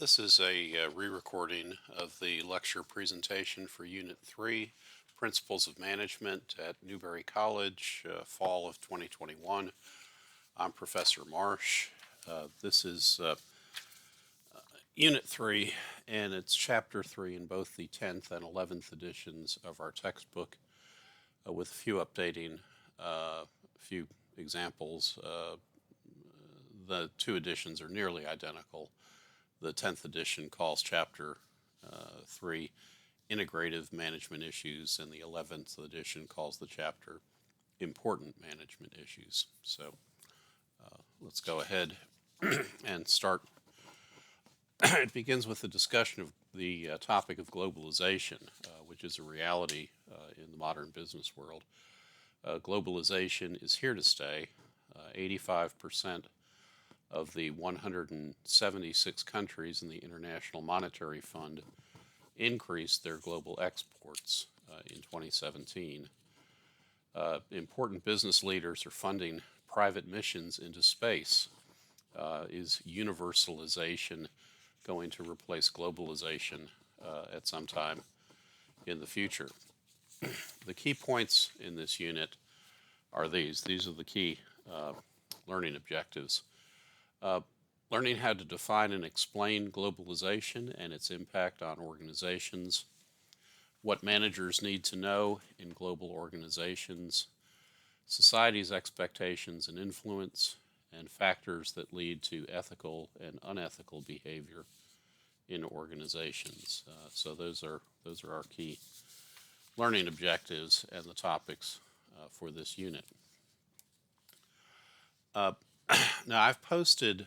This is a re-recording of the lecture presentation for Unit 3, Principles of Management at Newberry College, fall of 2021. I'm Professor Marsh. This is Unit 3, and it's Chapter 3 in both the 10th and 11th editions of our textbook, with a few updating, a few examples. The two editions are nearly identical. The 10th edition calls Chapter 3 Integrative Management Issues, and the 11th edition calls the chapter Important Management Issues. So let's go ahead and start. It begins with the discussion of the topic of globalization, which is a reality in the modern business world. Globalization is here to stay. 85% of the 176 countries in the International Monetary Fund increased their global exports in 2017. Important business leaders are funding private missions into space. Is universalization going to replace globalization at some time in the future? The key points in this unit are these. These are the key learning objectives. Learning how to define and explain globalization and its impact on organizations, what managers need to know in global organizations, society's expectations and influence, and factors that lead to ethical and unethical behavior in organizations. So those are our key learning objectives and the topics for this unit. Now, I've posted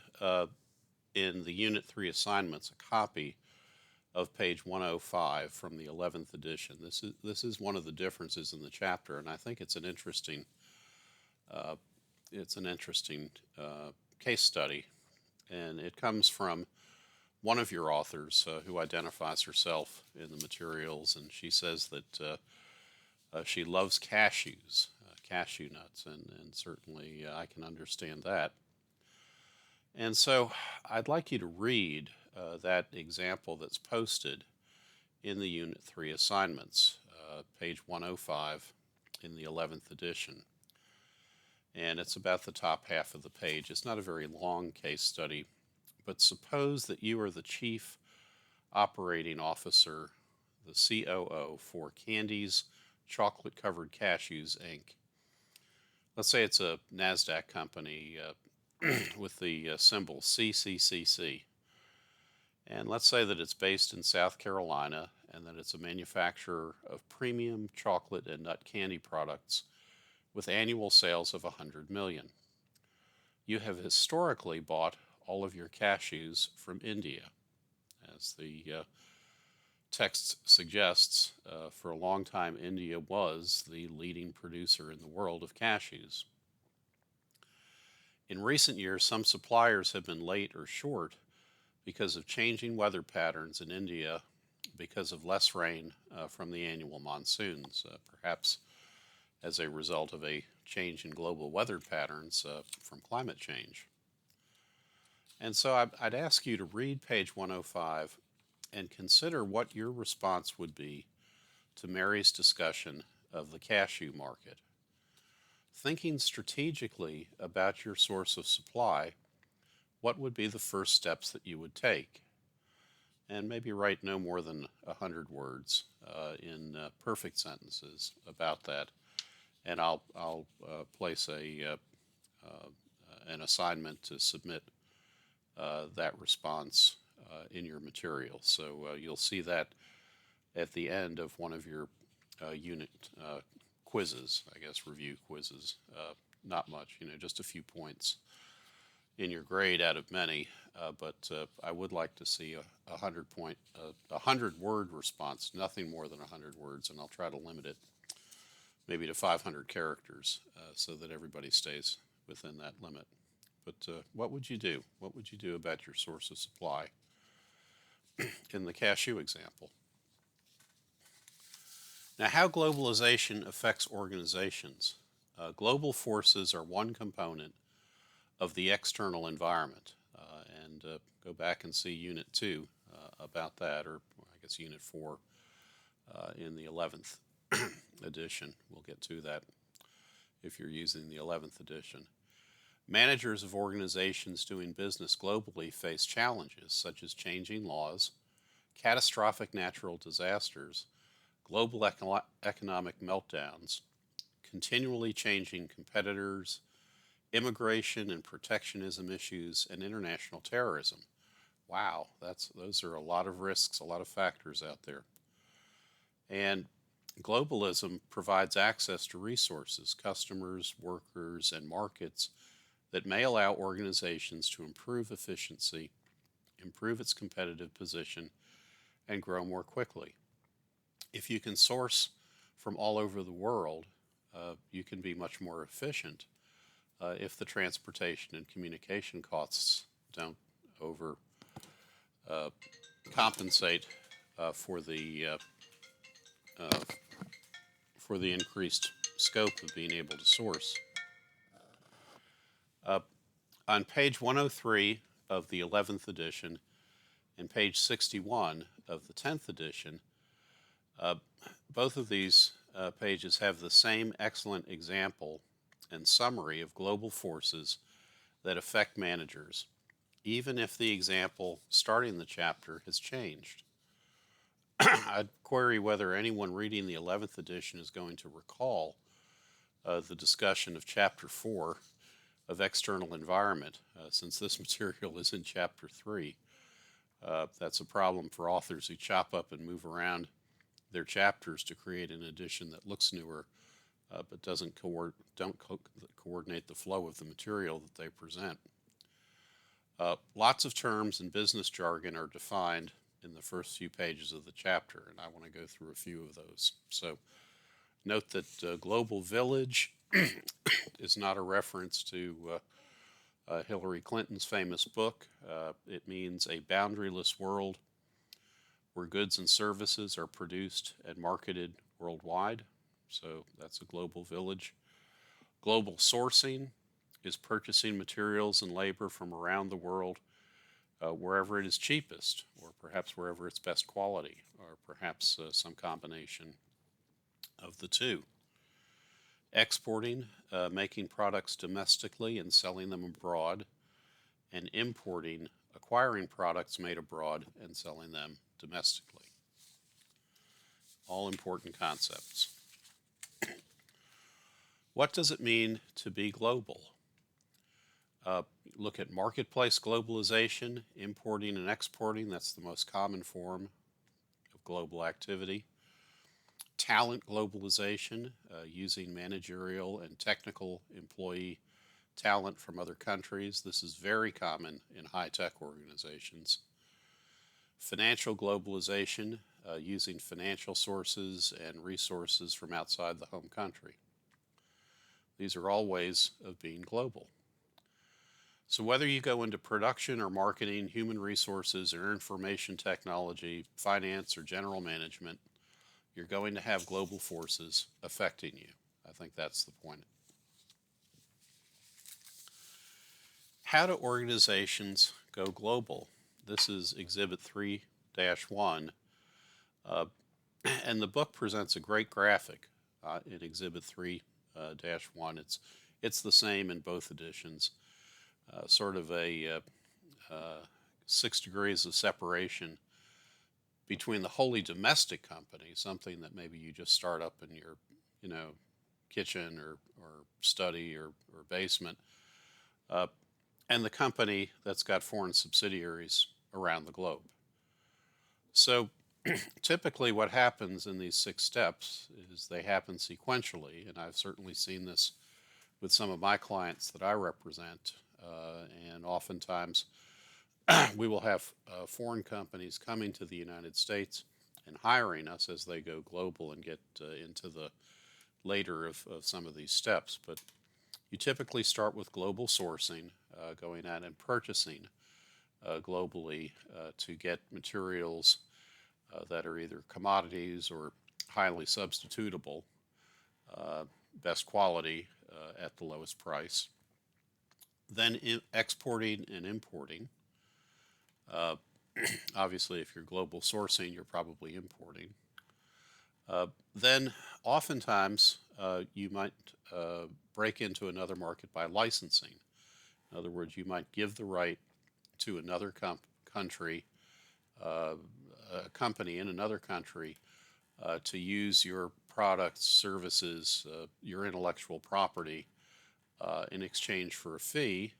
in the Unit 3 assignments a copy of page 105 from the 11th edition. This is one of the differences in the chapter, and I think it's an interesting case study, and it comes from one of your authors who identifies herself in the materials, and she says that she loves cashews, cashew nuts, and certainly I can understand that. And so I'd like you to read that example that's posted in the Unit 3 assignments, page 105 in the 11th edition. And it's about the top half of the page. It's not a very long case study, but suppose that you are the chief operating officer, the COO for Candy's Chocolate Covered Cashews, Inc. Let's say it's a NASDAQ company with the symbol CCCC. And let's say that it's based in South Carolina and that it's a manufacturer of premium chocolate and nut candy products with annual sales of 100 million. You have historically bought all of your cashews from India. As the text suggests, for a long time India was the leading producer in the world of cashews. In recent years, some suppliers have been late or short because of changing weather patterns in India because of less rain from the annual monsoons, perhaps as a result of a change in global weather patterns from climate change. And so I'd ask you to read page 105 and consider what your response would be to Mary's discussion of the cashew market. Thinking strategically about your source of supply, what would be the first steps that you would take? And maybe write no more than 100 words in perfect sentences about that. And I'll place an assignment to submit that response in your material. So you'll see that at the end of one of your unit quizzes, I guess, review quizzes. Not much, just a few points in your grade out of many, but I would like to see a 100-word response, nothing more than 100 words, and I'll try to limit it maybe to 500 characters so that everybody stays within that limit. But what would you do? What would you do about your source of supply in the cashew example? Now, how globalization affects organizations. Global forces are one component of the external environment, and go back and see Unit 2 about that, or I guess Unit 4 in the 11th edition. We'll get to that if you're using the 11th edition. Managers of organizations doing business globally face challenges such as changing laws, catastrophic natural disasters, global economic meltdowns, continually changing competitors, immigration and protectionism issues, and international terrorism. Wow, those are a lot of risks, a lot of factors out there. And globalism provides access to resources, customers, workers, and markets that may allow organizations to improve efficiency, improve its competitive position, and grow more quickly. If you can source from all over the world, you can be much more efficient if the transportation and communication costs don't over compensate for uh, for the increased scope of being able to source. Uh, on page 103 of the 11th edition and page 61 of the 10th edition, uh, both of these pages have the same excellent example and summary of global forces that affect managers, even if the example starting the chapter has changed. I'd query whether anyone reading the 11th edition is going to recall the discussion of Chapter 4 of External Environment, since this material is in Chapter 3. That's a problem for authors who chop up and move around their chapters to create an edition that looks newer, but don't coordinate the flow of the material that they present. Lots of terms and business jargon are defined in the first few pages of the chapter, and I want to go through a few of those. So note that global village is not a reference to Hillary Clinton's famous book. It means a boundaryless world where goods and services are produced and marketed worldwide. So that's a global village. Global sourcing is purchasing materials and labor from around the world wherever it is cheapest, or perhaps wherever it's best quality, or perhaps some combination of the two. Exporting, making products domestically and selling them abroad, and importing, acquiring products made abroad and selling them domestically. All important concepts. What does it mean to be global? Look at marketplace globalization, importing and exporting. That's the most common form of global activity. Talent globalization, using managerial and technical employee talent from other countries. This is very common in high-tech organizations. Financial globalization, using financial sources and resources from outside the home country. These are all ways of being global. So whether you go into production or marketing, human resources or information technology, finance or general management, you're going to have global forces affecting you. I think that's the point. How do organizations go global? This is Exhibit 3-1, and the book presents a great graphic in Exhibit 3-1. It's the same in both editions. Sort of a 6 degrees of separation between the wholly domestic company, something that maybe you just start up in your, kitchen or study or basement, and the company that's got foreign subsidiaries around the globe. So typically what happens in these 6 steps is they happen sequentially, and I've certainly seen this with some of my clients that I represent, and oftentimes we will have foreign companies coming to the United States and hiring us as they go global and get into the later of some of these steps. But you typically start with global sourcing, going out and purchasing globally to get materials that are either commodities or highly substitutable, best quality at the lowest price. Then exporting and importing. Uh, Obviously, if you're global sourcing, you're probably importing. Then, oftentimes, you might break into another market by licensing. In other words, you might give the right to another country, uh, a company in another country, to use your products, services, your intellectual property in exchange for a fee.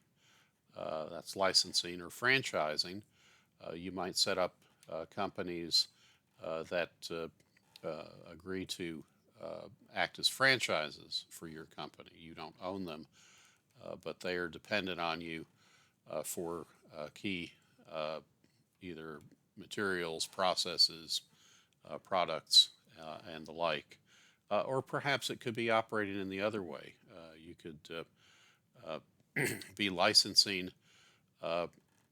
That's licensing or franchising. You might set up companies that agree to act as franchises for your company. You don't own them, but they are dependent on you for key either materials, processes, products, and the like. Or perhaps it could be operating in the other way. You could be licensing uh,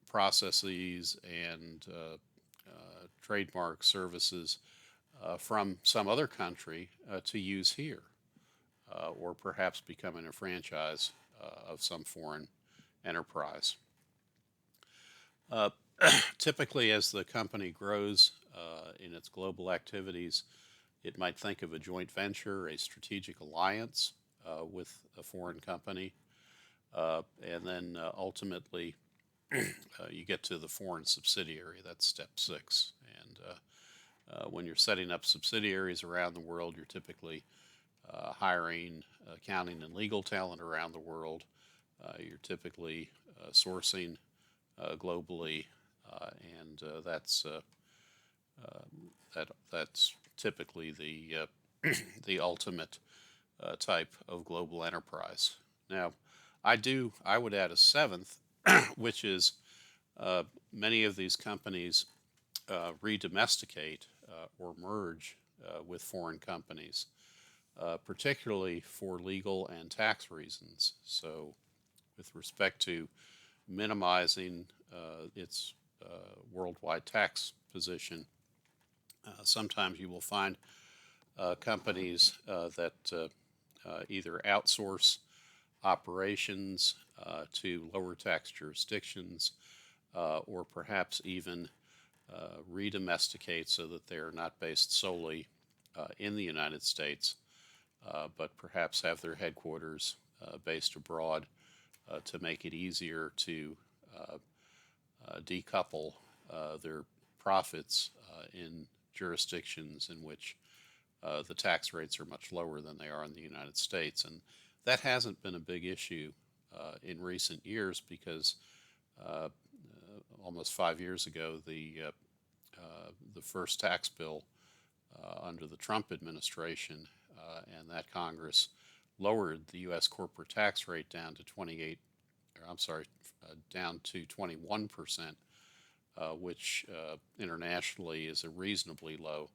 processes and trademark services from some other country to use here, or perhaps becoming a franchise of some foreign enterprise. Uh, Typically, as the company grows in its global activities, it might think of a joint venture, a strategic alliance with a foreign company, and then ultimately you get to the foreign subsidiary. That's step six. And when you're setting up subsidiaries around the world, you're typically hiring accounting and legal talent around the world. You're typically sourcing globally, and that's typically the ultimate type of global enterprise. Now, I would add a seventh, which is many of these companies redomesticate or merge with foreign companies, particularly for legal and tax reasons. So, with respect to minimizing its worldwide tax position, sometimes you will find companies that either outsource operations to lower tax jurisdictions, or perhaps even redomesticate so that they are not based solely in the United States, but perhaps have their headquarters based abroad to make it easier to decouple their profits in jurisdictions in which the tax rates are much lower than they are in the United States. And that hasn't been a big issue in recent years because uh, almost 5 years ago, the first tax bill under the Trump administration and that Congress lowered the U.S. corporate tax rate down to 28, or I'm sorry, down to 21%, which internationally is a reasonably low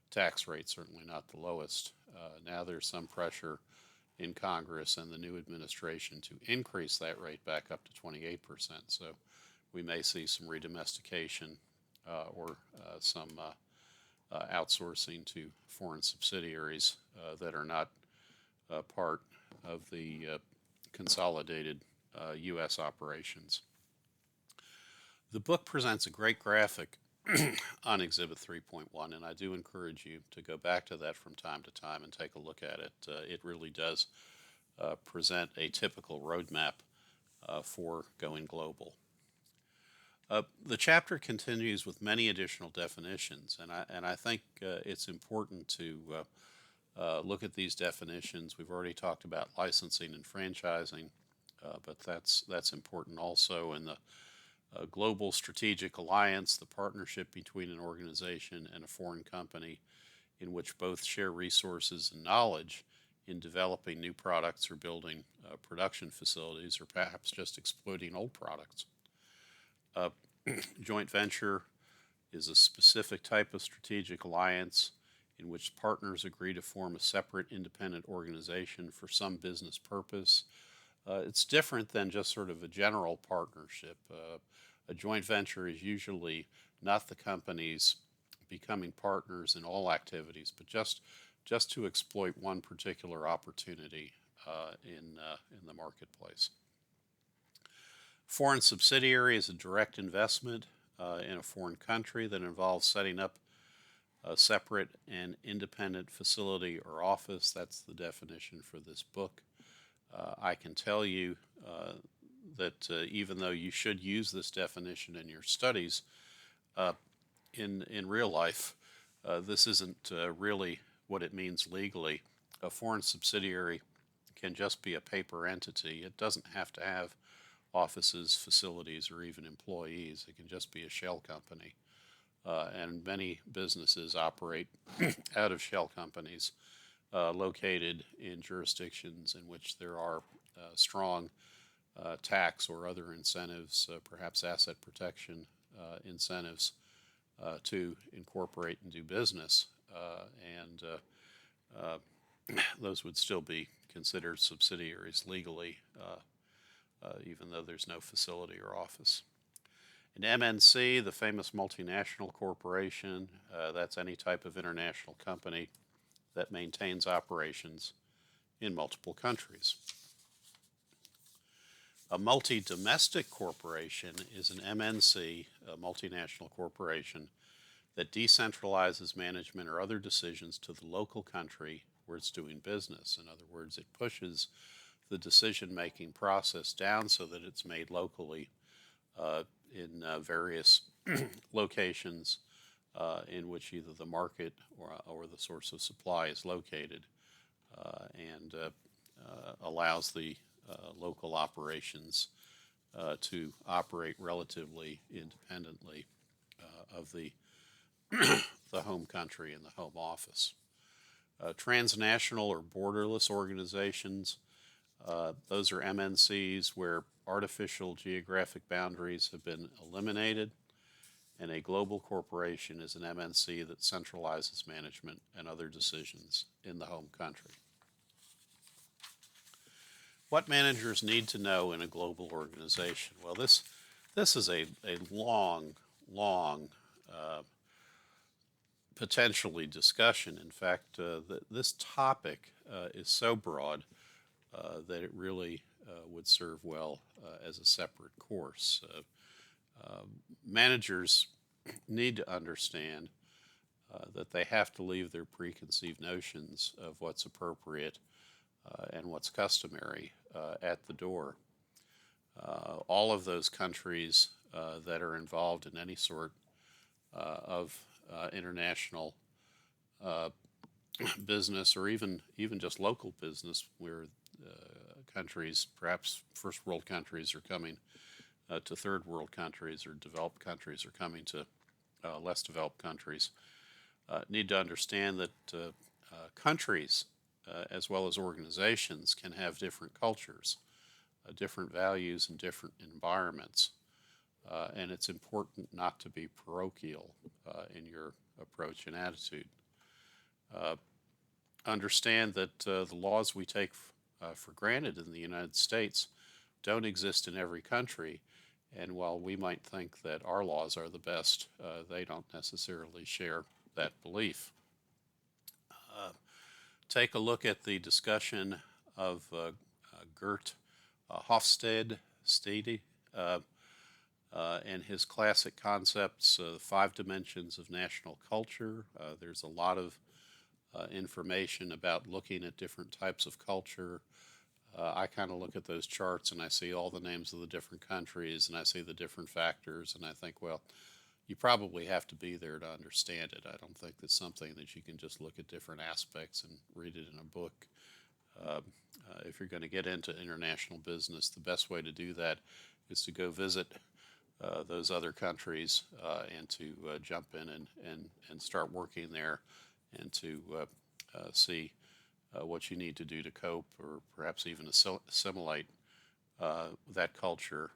tax rate, certainly not the lowest. Now there's some pressure in Congress and the new administration to increase that rate back up to 28%. So we may see some redomestication or some outsourcing to foreign subsidiaries that are not part of the consolidated U.S. operations. The book presents a great graphic on Exhibit 3.1, and I do encourage you to go back to that from time to time and take a look at it. It really does present a typical roadmap for going global. The chapter continues with many additional definitions, and I think it's important to look at these definitions. We've already talked about licensing and franchising, but that's important also in the global strategic alliance, the partnership between an organization and a foreign company in which both share resources and knowledge in developing new products or building production facilities or perhaps just exploiting old products. Uh, Joint venture is a specific type of strategic alliance in which partners agree to form a separate independent organization for some business purpose. It's different than just sort of a general partnership. A joint venture is usually not the companies becoming partners in all activities, but just to exploit one particular opportunity in the marketplace. Foreign subsidiary is a direct investment in a foreign country that involves setting up a separate and independent facility or office. That's the definition for this book. I can tell you that even though you should use this definition in your studies, uh, in real life, this isn't really what it means legally. A foreign subsidiary can just be a paper entity. It doesn't have to have offices, facilities, or even employees. It can just be a shell company. And many businesses operate out of shell companies located in jurisdictions in which there are strong tax or other incentives, perhaps asset protection incentives to incorporate and do business. And those would still be considered subsidiaries legally, even though there's no facility or office. An MNC, the famous multinational corporation, that's any type of international company that maintains operations in multiple countries. A multi-domestic corporation is an MNC, a multinational corporation, that decentralizes management or other decisions to the local country where it's doing business. In other words, it pushes the decision-making process down so that it's made locally in various locations in which either the market or the source of supply is located, and allows the local operations to operate relatively independently of the the home country and the home office. Transnational or borderless organizations, those are MNCs where artificial geographic boundaries have been eliminated, and a global corporation is an MNC that centralizes management and other decisions in the home country. What managers need to know in a global organization? Well, this is a long, potentially discussion. In fact, this topic is so broad that it really would serve well as a separate course. Managers need to understand that they have to leave their preconceived notions of what's appropriate and what's customary at the door. All of those countries that are involved in any sort of international business, or even just local business, where countries, perhaps first world countries, are coming to third world countries, or developed countries are coming to less developed countries, need to understand that countries as well as organizations can have different cultures, different values, and different environments. And it's important not to be parochial in your approach and attitude. Understand that the laws we take for granted in the United States don't exist in every country, and while we might think that our laws are the best, they don't necessarily share that belief. Take a look at the discussion of Gert Hofstede and his classic concepts, 5 dimensions of national culture. There's a lot of information about looking at different types of culture. I kind of look at those charts and I see all the names of the different countries, and I see the different factors, and I think, well, you probably have to be there to understand it. I don't think it's something that you can just look at different aspects and read it in a book. If you're going to get into international business, the best way to do that is to go visit those other countries and to jump in and start working there, and to see what you need to do to cope, or perhaps even assimilate that culture,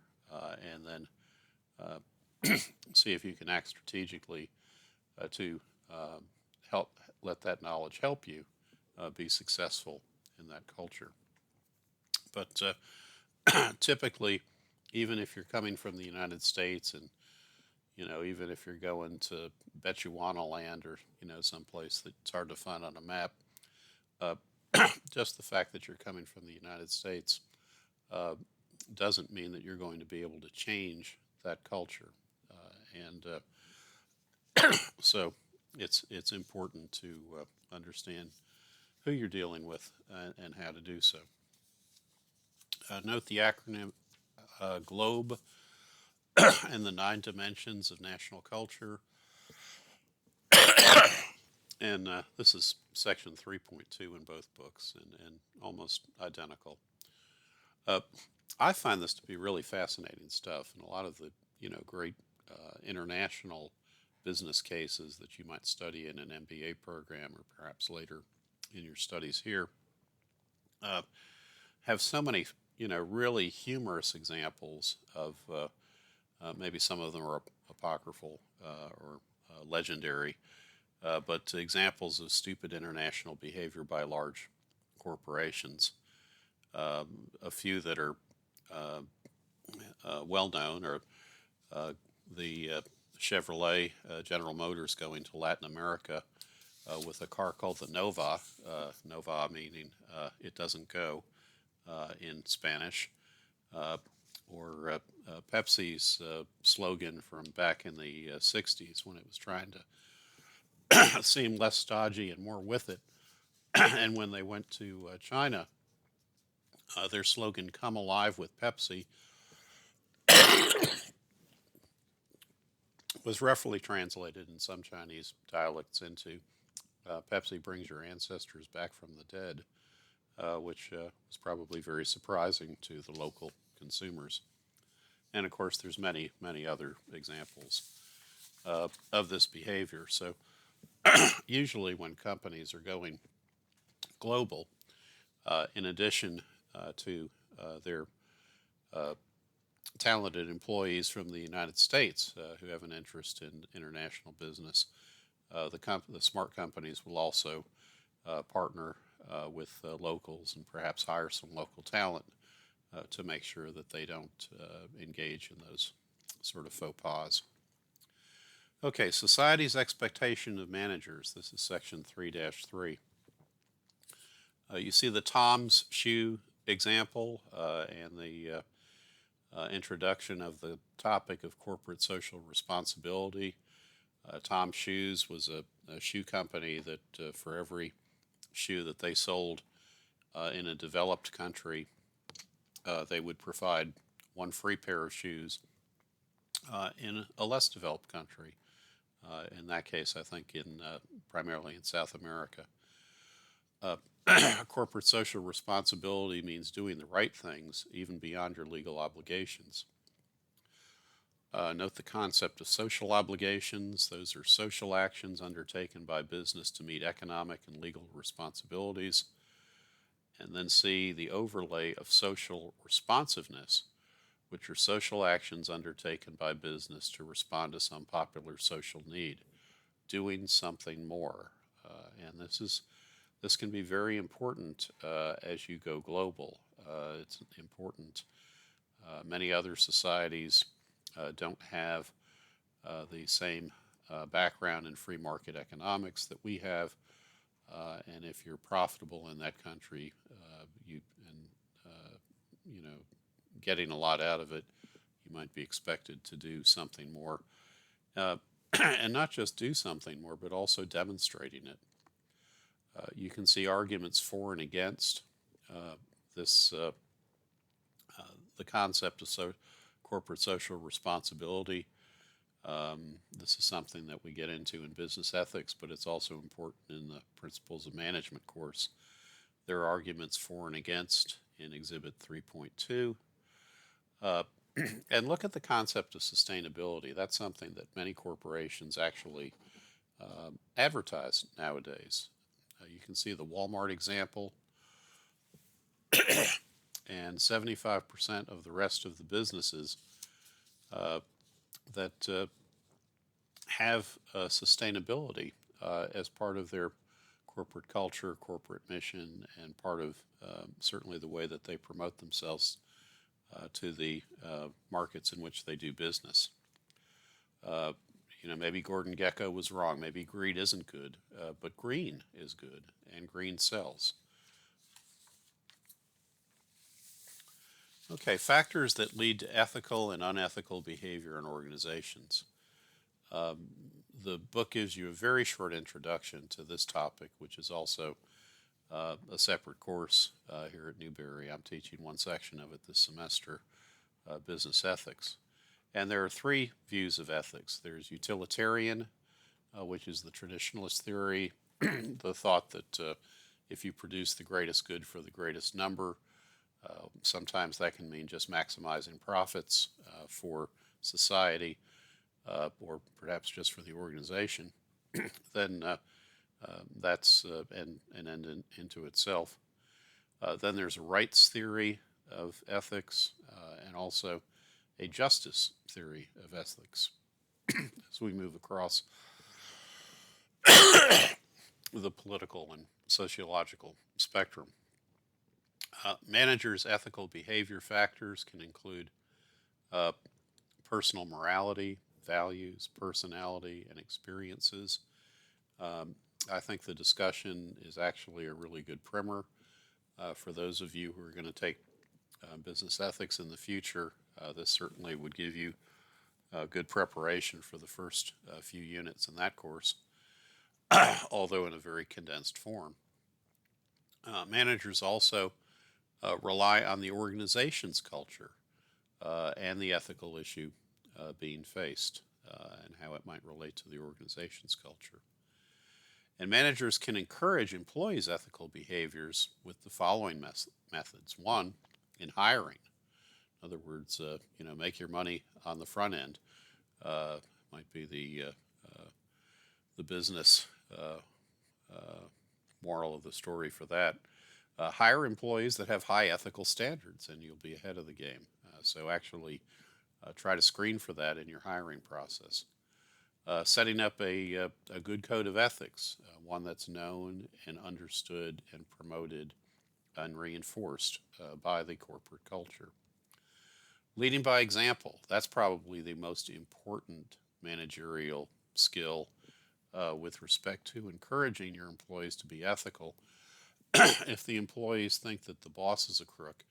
and then see if you can act strategically to help let that knowledge help you be successful in that culture. But typically, even if you're coming from the United States, and even if you're going to Bechuana land, or someplace that's hard to find on a map, just the fact that you're coming from the United States doesn't mean that you're going to be able to change that culture. And so it's important to understand who you're dealing with and how to do so. Note the acronym GLOBE and the 9 dimensions of national culture. And this is section 3.2 in both books and almost identical. Uh, I find this to be really fascinating stuff, and a lot of the great international business cases that you might study in an MBA program or perhaps later in your studies here uh, have so many really humorous examples of maybe some of them are apocryphal or legendary, but examples of stupid international behavior by large corporations. A few that are uh, well known are the Chevrolet General Motors going to Latin America with a car called the Nova, Nova meaning it doesn't go in Spanish, uh, or Pepsi's slogan from back in the 60s when it was trying to seem less stodgy and more with it. And when they went to China, their slogan, "Come alive with Pepsi," was roughly translated in some Chinese dialects into Pepsi brings your ancestors back from the dead, which was probably very surprising to the local consumers. And of course, there's many, many other examples of this behavior. So usually when companies are going global, in addition to their talented employees from the United States who have an interest in international business, the smart companies will also partner with locals and perhaps hire some local talent to make sure that they don't engage in those sort of faux pas. Okay, society's expectation of managers. This is section 3-3. You see the Tom's shoe example and the introduction of the topic of corporate social responsibility. Tom's Shoes was a shoe company that for every shoe that they sold in a developed country, they would provide one free pair of shoes in a less developed country. In that case, I think primarily in South America. Uh, corporate social responsibility means doing the right things even beyond your legal obligations. Note the concept of social obligations. Those are social actions undertaken by business to meet economic and legal responsibilities. And then see the overlay of social responsiveness, which are social actions undertaken by business to respond to some popular social need, doing something more. And this can be very important as you go global. It's important. Many other societies don't have the same background in free market economics that we have. And if you're profitable in that country, you know, getting a lot out of it, you might be expected to do something more, and not just do something more, but also demonstrating it. You can see arguments for and against this the concept of corporate social responsibility. This is something that we get into in business ethics, but it's also important in the principles of management course. There are arguments for and against in Exhibit 3.2. And look at the concept of sustainability. That's something that many corporations actually advertise nowadays. You can see the Walmart example, and 75% of the rest of the businesses that have sustainability as part of their corporate culture, corporate mission, and part of certainly the way that they promote themselves to the markets in which they do business. Maybe Gordon Gekko was wrong. Maybe greed isn't good, but green is good, and green sells. Okay, factors that lead to ethical and unethical behavior in organizations. The book gives you a very short introduction to this topic, which is also a separate course here at Newberry. I'm teaching one section of it this semester, business ethics. And there are three views of ethics. There's utilitarian, which is the traditionalist theory, the thought that if you produce the greatest good for the greatest number, sometimes that can mean just maximizing profits for society or perhaps just for the organization, then that's an end into itself. Then there's a rights theory of ethics and also a justice theory of ethics as we move across the political and sociological spectrum. Managers' ethical behavior factors can include uh, personal morality, values, personality, and experiences. Um, I think the discussion is actually a really good primer for those of you who are going to take business ethics in the future. This certainly would give you good preparation for the first few units in that course, although in a very condensed form. Managers also rely on the organization's culture and the ethical issue being faced and how it might relate to the organization's culture. And managers can encourage employees' ethical behaviors with the following methods. One, in hiring. In other words, make your money on the front end. Might be the business moral of the story for that. Hire employees that have high ethical standards, and you'll be ahead of the game. So actually, try to screen for that in your hiring process. Setting up a good code of ethics, one that's known and understood and promoted and reinforced by the corporate culture. Leading by example, that's probably the most important managerial skill with respect to encouraging your employees to be ethical. If the employees think that the boss is a crook,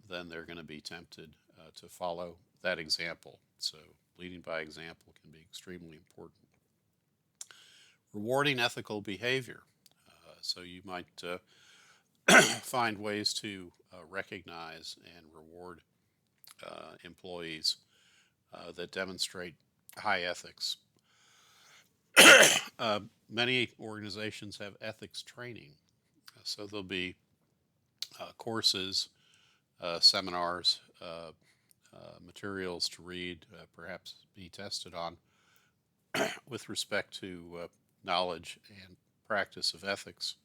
then they're going to be tempted to follow that example. So leading by example can be extremely important. Rewarding ethical behavior. So you might find ways to recognize and reward employees that demonstrate high ethics. Many organizations have ethics training. So there'll be courses, seminars, materials to read, perhaps be tested on with respect to knowledge and practice of ethics.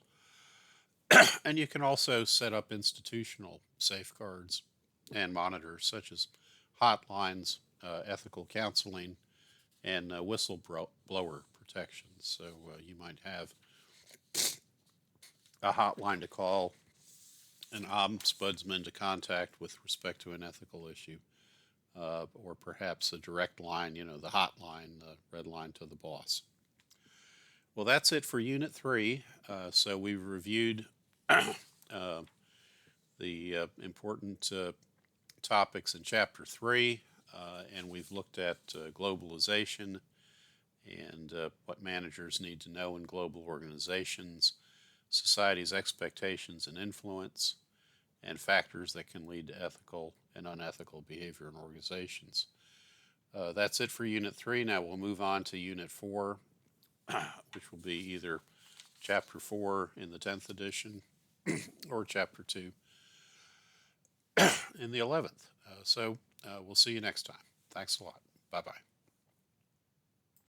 And you can also set up institutional safeguards and monitors, such as hotlines, ethical counseling, and whistleblower protections. So you might have a hotline to call, an ombudsman to contact with respect to an ethical issue, or perhaps a direct line, the hotline, the red line to the boss. Well, that's it for Unit 3. So we've reviewed the important topics in Chapter 3, and we've looked at globalization and what managers need to know in global organizations, society's expectations and influence, and factors that can lead to ethical and unethical behavior in organizations. That's it for Unit 3. Now we'll move on to Unit 4, which will be either Chapter 4 in the 10th edition or Chapter 2 in the 11th. So we'll see you next time. Thanks a lot. Bye-bye.